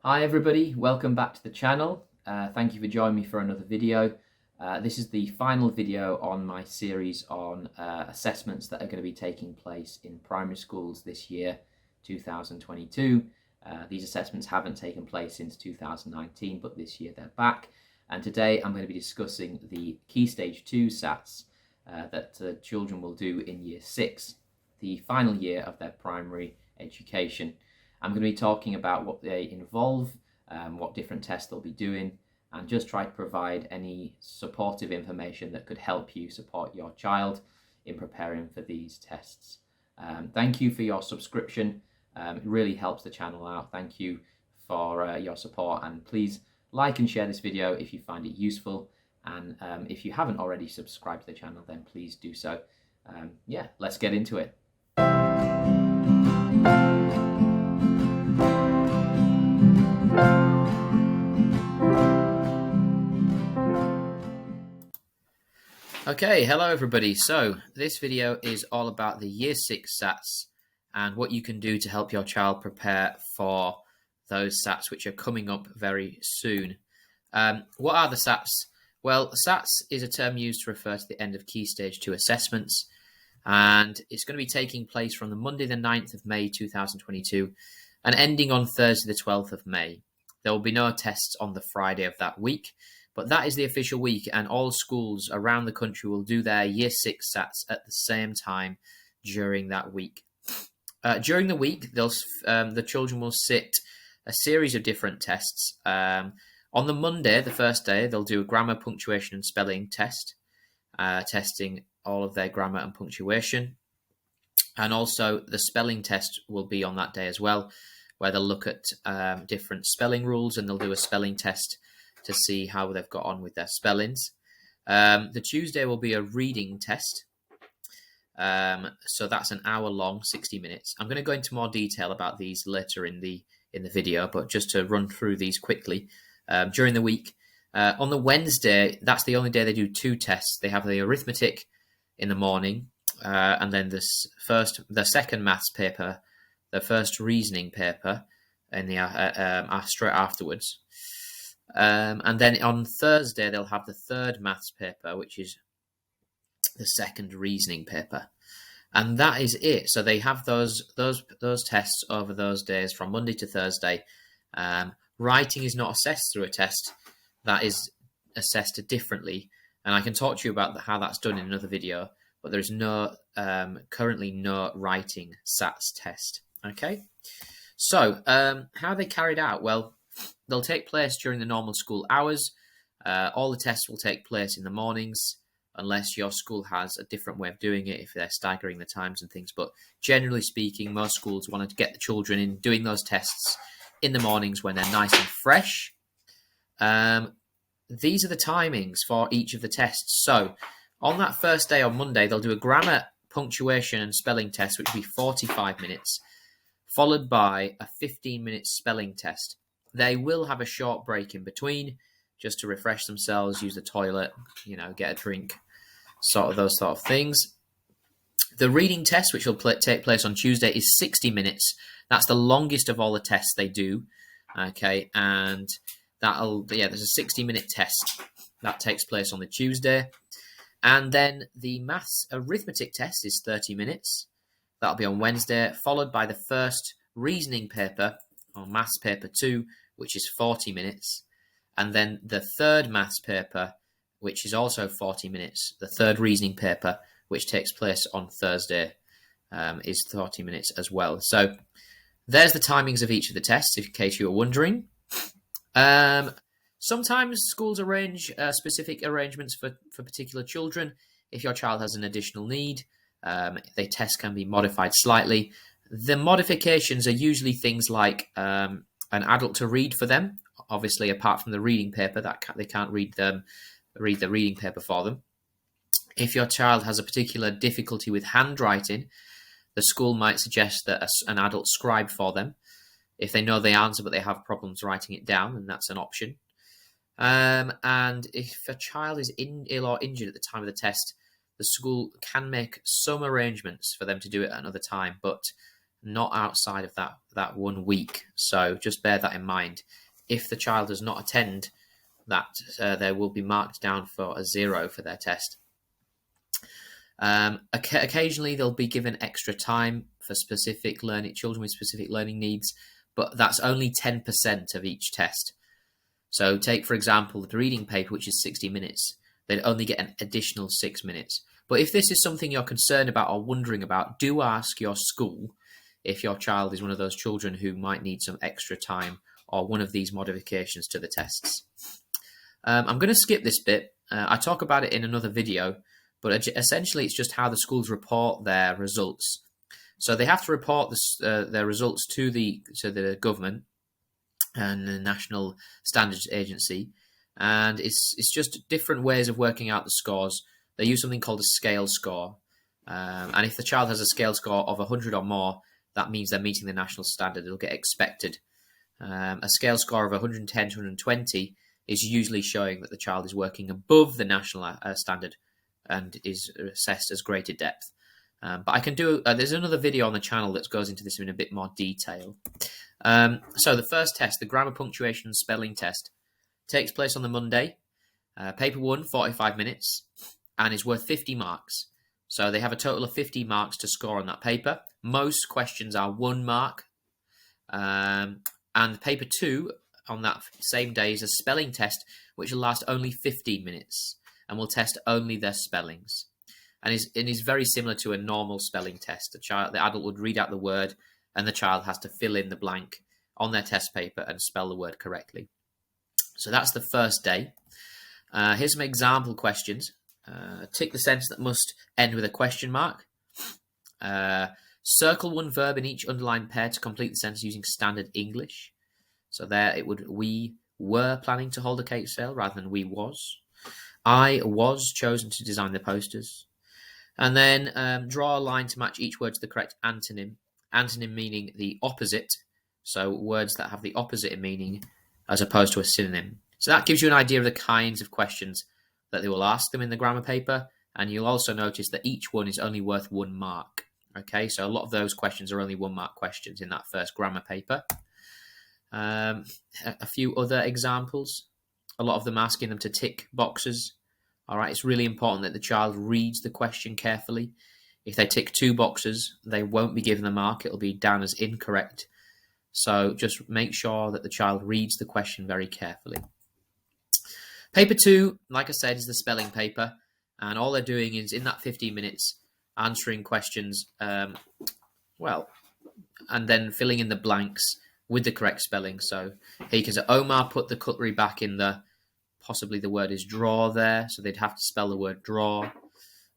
Hi everybody, welcome back to the channel. Thank you for joining me for another video. This is the final video on my series on assessments that are going to be taking place in primary schools this year, 2022. These assessments haven't taken place since 2019, but this year they're back. And today I'm going to be discussing the Key Stage 2 SATs that children will do in Year 6, the final year of their primary education. I'm going to be talking about what they involve, what different tests they'll be doing, and just try to provide any supportive information that could help you support your child in preparing for these tests. Thank you for your subscription. It really helps the channel out. Thank you for your support, and please like and share this video if you find it useful. And if you haven't already subscribed to the channel, then please do so. Yeah, let's get into it. Okay, hello everybody. So this video is all about the Year 6 SATs and what you can do to help your child prepare for those SATs which are coming up very soon. What are the SATs? Well, SATs is a term used to refer to the end of Key Stage 2 assessments, and it's going to be taking place from the Monday the 9th of May 2022 and ending on Thursday the 12th of May. There will be no tests on the Friday of that week. But that is the official week, and all schools around the country will do their Year 6 SATs at the same time during that week. During the week, the children will sit a series of different tests. On the Monday, the first day, they'll do a grammar, punctuation, and spelling test, testing all of their grammar and punctuation. And also, the spelling test will be on that day as well, where they'll look at different spelling rules, and they'll do a spelling test to see how they've got on with their spellings. The Tuesday will be a reading test. So that's an hour long, 60 minutes. I'm going to go into more detail about these later in the video, but just to run through these quickly. During the week, on the Wednesday, that's the only day they do two tests. They have the arithmetic in the morning, and then the second maths paper, the first reasoning paper in the straight afterwards. And then on Thursday, they'll have the third maths paper, which is the second reasoning paper. And that is it. So they have those tests over those days from Monday to Thursday. Writing is not assessed through a test. That is assessed differently. And I can talk to you about how that's done in another video. But there's currently no writing SATs test. Okay? So how are they carried out? Well, they'll take place during the normal school hours. All the tests will take place in the mornings, unless your school has a different way of doing it, if they're staggering the times and things. But generally speaking, most schools want to get the children in doing those tests in the mornings when they're nice and fresh. These are the timings for each of the tests. So on that first day on Monday, they'll do a grammar, punctuation, and spelling test, which will be 45 minutes, followed by a 15-minute spelling test. They will have a short break in between just to refresh themselves, use the toilet, get a drink, those sort of things. The reading test, which will take place on Tuesday, is 60 minutes. That's the longest of all the tests they do. Okay, and there's a 60-minute test that takes place on the Tuesday. And then the maths arithmetic test is 30 minutes. That'll be on Wednesday, followed by the first reasoning paper, or maths paper 2, which is 40 minutes. And then the third maths paper, which is also 40 minutes. The third reasoning paper, which takes place on Thursday, is 40 minutes as well. So there's the timings of each of the tests, in case you were wondering. Sometimes schools arrange specific arrangements for particular children. If your child has an additional need, the test can be modified slightly. The modifications are usually things like an adult to read for them. Obviously, apart from the reading paper, they can't read the reading paper for them. If your child has a particular difficulty with handwriting, the school might suggest that an adult scribe for them. If they know the answer but they have problems writing it down, then that's an option. And if a child is ill or injured at the time of the test, the school can make some arrangements for them to do it at another time, but not outside of that 1 week. So just bear that in mind. If the child does not attend that, they will be marked down for a 0 for their test. Occasionally they'll be given extra time for specific children with specific learning needs, but that's only 10% of each test. So take, for example, the reading paper, which is 60 minutes. They'd only get an additional 6 minutes. But if this is something you're concerned about or wondering about, do ask your school if your child is one of those children who might need some extra time or one of these modifications to the tests. I'm going to skip this bit. I talk about it in another video, but essentially it's just how the schools report their results. So they have to report their results to the government and the National Standards Agency, and it's just different ways of working out the scores. They use something called a scale score, and if the child has a scale score of 100 or more, that means they're meeting the national standard. It'll get expected. A scale score of 110 to 120 is usually showing that the child is working above the national standard and is assessed as graded depth. But I can do, there's another video on the channel that goes into this in a bit more detail. So the first test, the grammar, punctuation, and spelling test, takes place on the Monday. Paper 1, 45 minutes, and is worth 50 marks. So they have a total of 50 marks to score on that paper. Most questions are 1 mark. And paper 2 on that same day is a spelling test, which will last only 15 minutes and will test only their spellings. And is very similar to a normal spelling test. The adult would read out the word, and the child has to fill in the blank on their test paper and spell the word correctly. So that's the first day. Here's some example questions. Tick the sentence that must end with a question mark. Circle 1 verb in each underlined pair to complete the sentence using standard English. So there it would, we were planning to hold a cake sale rather than we was. I was chosen to design the posters. And then draw a line to match each word to the correct antonym. Antonym meaning the opposite. So words that have the opposite in meaning as opposed to a synonym. So that gives you an idea of the kinds of questions that they will ask them in the grammar paper. And you'll also notice that each one is only worth 1 mark. Okay, so a lot of those questions are only 1 mark questions in that first grammar paper. A few other examples. A lot of them asking them to tick boxes. All right, it's really important that the child reads the question carefully. If they tick 2 boxes, they won't be given the mark. It'll be down as incorrect. So just make sure that the child reads the question very carefully. Paper 2, like I said, is the spelling paper. And all they're doing is, in that 15 minutes, answering questions, and then filling in the blanks with the correct spelling. So here you can say, Omar put the cutlery back in the, possibly the word is drawer there, so they'd have to spell the word draw.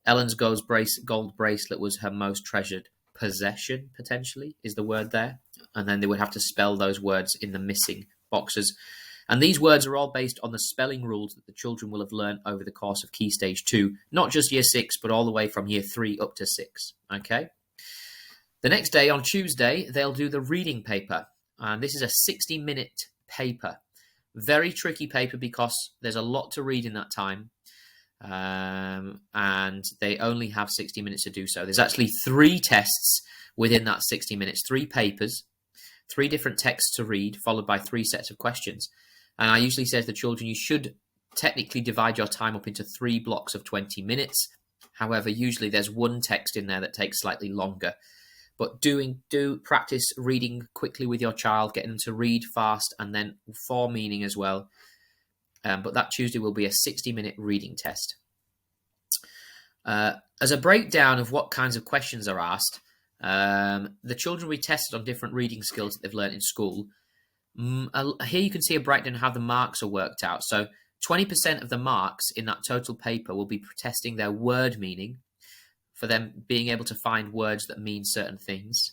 Ellen's gold bracelet was her most treasured possession, potentially, is the word there. And then they would have to spell those words in the missing boxes. And these words are all based on the spelling rules that the children will have learned over the course of Key Stage 2, not just Year 6, but all the way from Year 3 up to 6. Okay. The next day, on Tuesday, they'll do the reading paper. And this is a 60-minute paper. Very tricky paper because there's a lot to read in that time. And they only have 60 minutes to do so. There's actually 3 tests within that 60 minutes, 3 papers, 3 different texts to read, followed by 3 sets of questions. And I usually say to the children, you should technically divide your time up into 3 blocks of 20 minutes. However, usually there's 1 text in there that takes slightly longer. But do practice reading quickly with your child, getting them to read fast and then for meaning as well. But that Tuesday will be a 60-minute reading test. As a breakdown of what kinds of questions are asked, the children will be tested on different reading skills that they've learned in school. Here you can see a breakdown of how the marks are worked out. So 20% of the marks in that total paper will be testing their word meaning, for them being able to find words that mean certain things.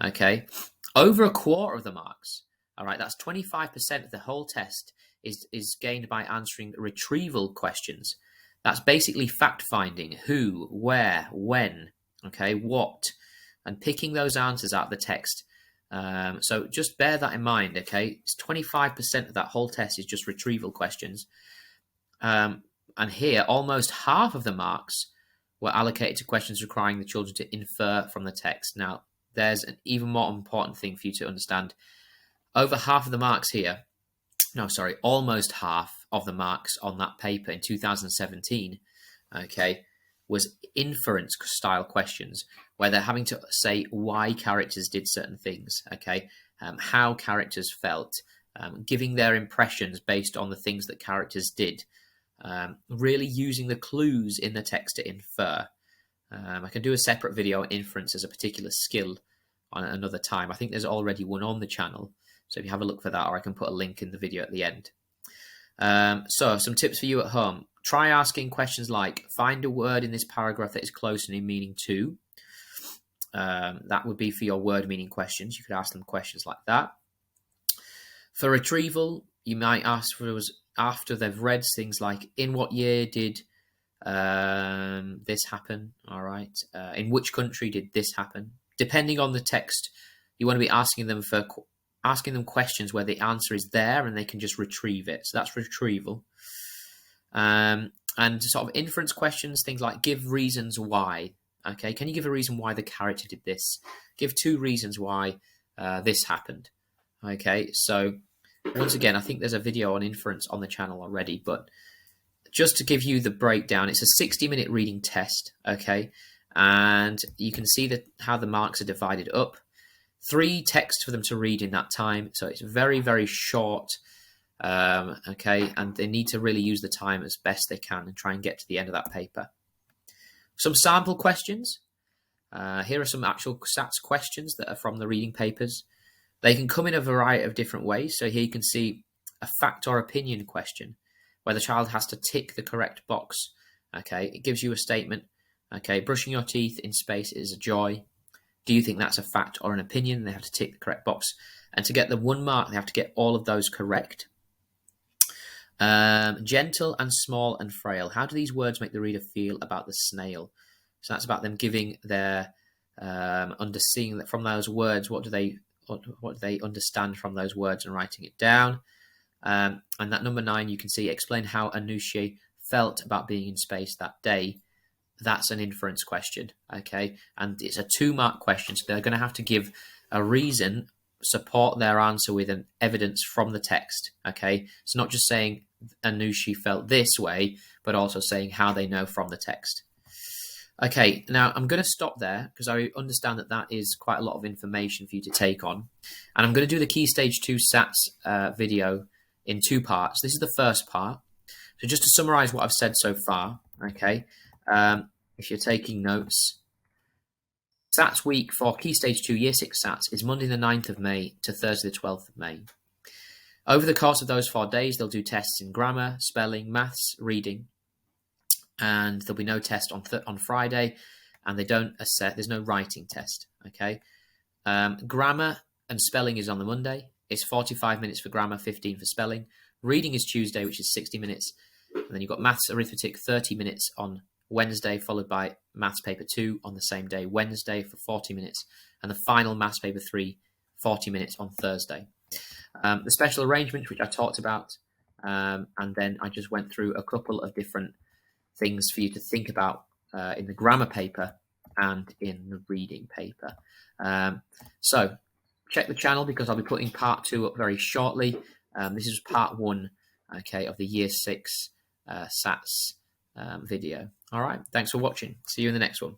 Okay, over a quarter of the marks, all right, that's 25% of the whole test is gained by answering retrieval questions. That's basically fact-finding: who, where, when, okay, what, and picking those answers out of the text. So just bear that in mind, okay? It's 25% of that whole test is just retrieval questions. And here, almost half of the marks were allocated to questions requiring the children to infer from the text. Now, there's an even more important thing for you to understand. Over half of the marks here, no, sorry, almost half of the marks on that paper in 2017, okay, was inference style questions where they're having to say why characters did certain things, okay, how characters felt, giving their impressions based on the things that characters did, really using the clues in the text to infer. I can do a separate video on inference as a particular skill on another time. I think there's already one on the channel, so if you have a look for that, or I can put a link in the video at the end. So some tips for you at home. Try asking questions like, find a word in this paragraph that is close in meaning to. That would be for your word meaning questions. You could ask them questions like that. For retrieval, you might ask for us after they've read things like, in what year did this happen? All right. In which country did this happen? Depending on the text, you want to be asking them questions where the answer is there and they can just retrieve it. So that's retrieval. And sort of inference questions, things like give reasons why. Okay, can you give a reason why the character did this? Give 2 reasons why this happened. Okay, so once again, I think there's a video on inference on the channel already, but just to give you the breakdown, it's a 60-minute reading test, okay? And you can see how the marks are divided up. 3 texts for them to read in that time, so it's very, very short, okay? And they need to really use the time as best they can and try and get to the end of that paper. Some sample questions. Here are some actual SATs questions that are from the reading papers. They can come in a variety of different ways. So here you can see a fact or opinion question where the child has to tick the correct box. Okay, it gives you a statement. Okay, brushing your teeth in space is a joy. Do you think that's a fact or an opinion? They have to tick the correct box. And to get the 1 mark, they have to get all of those correct. Gentle and small and frail. How do these words make the reader feel about the snail? So that's about them giving their seeing that from those words, what do they understand from those words and writing it down. And that number 9, you can see, explain how Anushi felt about being in space that day. That's an inference question, okay? And it's a 2-mark question, so they're going to have to give a reason, support their answer with an evidence from the text, okay? It's not just saying Anushi felt this way, but also saying how they know from the text. Okay, now I'm going to stop there because I understand that that is quite a lot of information for you to take on. And I'm going to do the Key Stage 2 SATs video in 2 parts. This is the first part. So just to summarize what I've said so far, okay, if you're taking notes, SATs week for Key Stage 2 Year 6 SATs is Monday the 9th of May to Thursday the 12th of May. Over the course of those 4 days, they'll do tests in grammar, spelling, maths, reading, and there'll be no test on Friday, and there's no writing test, okay? Grammar and spelling is on the Monday. It's 45 minutes for grammar, 15 for spelling. Reading is Tuesday, which is 60 minutes. And then you've got maths, arithmetic, 30 minutes on Wednesday, followed by maths paper 2 on the same day, Wednesday, for 40 minutes. And the final maths paper 3, 40 minutes on Thursday. The special arrangements, which I talked about, and then I just went through a couple of different things for you to think about in the grammar paper and in the reading paper. So check the channel because I'll be putting part 2 up very shortly. This is part 1, okay, of the Year 6 SATs video. All right, thanks for watching. See you in the next one.